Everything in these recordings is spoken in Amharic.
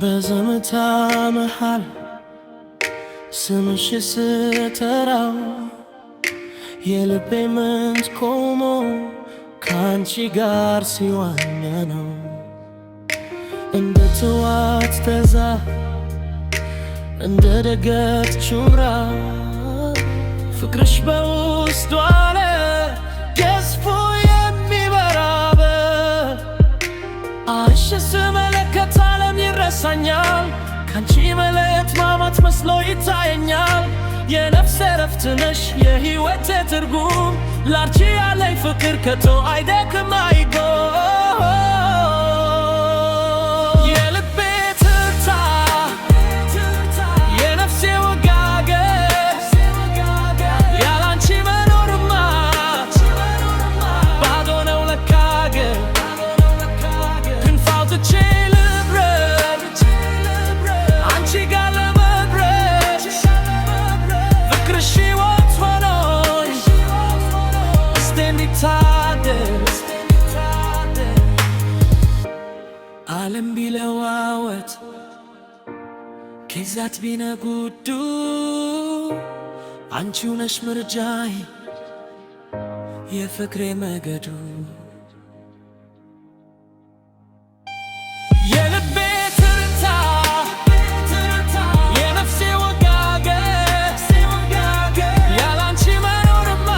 በዝምታ መሃል ስምሽ ስተራው የልቤ ምንጭ ቆሞ ካንቺ ጋር ሲዋኛ ነው። እንደ ጥዋት ተዛ እንደ ደገት ቹምራ ፍቅርሽ በውስጡ አለ ገዝፎ የሚበራበ አይሽ ስመለከት ዓለም ይረሳኛል። ካንቺ መለየት ማማት መስሎ ይታየኛል። የነፍሴ ረፍት ነሽ የሕይወቴ ትርጉም ላንቺ ያለኝ ፍቅር ከቶ አይደክም አይጎል የልቤ ትርታ የነፍሴ ወጋገን ያላንቺ መኖርማ ባዶ ነው ለካ ግን ክንፍ አውጥቼ ልብረር አንቺ ጋር ለመድረስ ፍቅርሽ ሕይወት ሆኖኝ እስቲ እንዲታደስ ዓለም ቢለዋወጥ ጊዜያት ቢነጉዱ አንቺው ነሽ ምርጃዬ የፍቅሬ መገዱ የልቤ ትርታ የነፍሴ ወጋገን ያላንቺ መኖርማ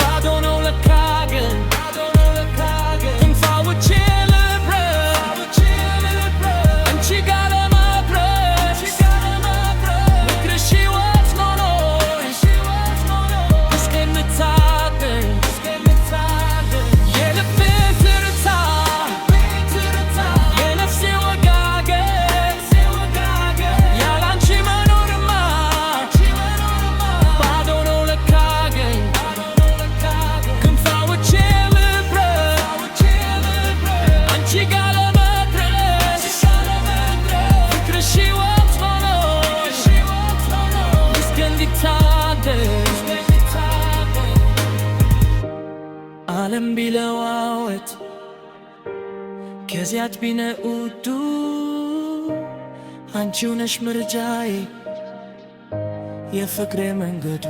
ባዶ ነው ለካ ግን ክንፍ አውጥቼ አንቺ ጋር ለመድረስ ፍቅርሽ ሕይወት ሆኖኝ እስኪ እንታደስ የልቤ ትርታ የነፍሴ ወጋገን ያላንቺ መኖርማ ባዶ ነው ለካ ግን ክንፍ አውጥቼ ልብረር አንቺ ጋር ለመድረስ ፍቅርሽ ሕይወት ሆኖኝ እስኪ እንዲታደስ ዓለም ቢለዋወጥ ጊዜያት ቢነጉዱ አንቺው ነሽ ምርጃዬ የፍቅሬ መንገዱ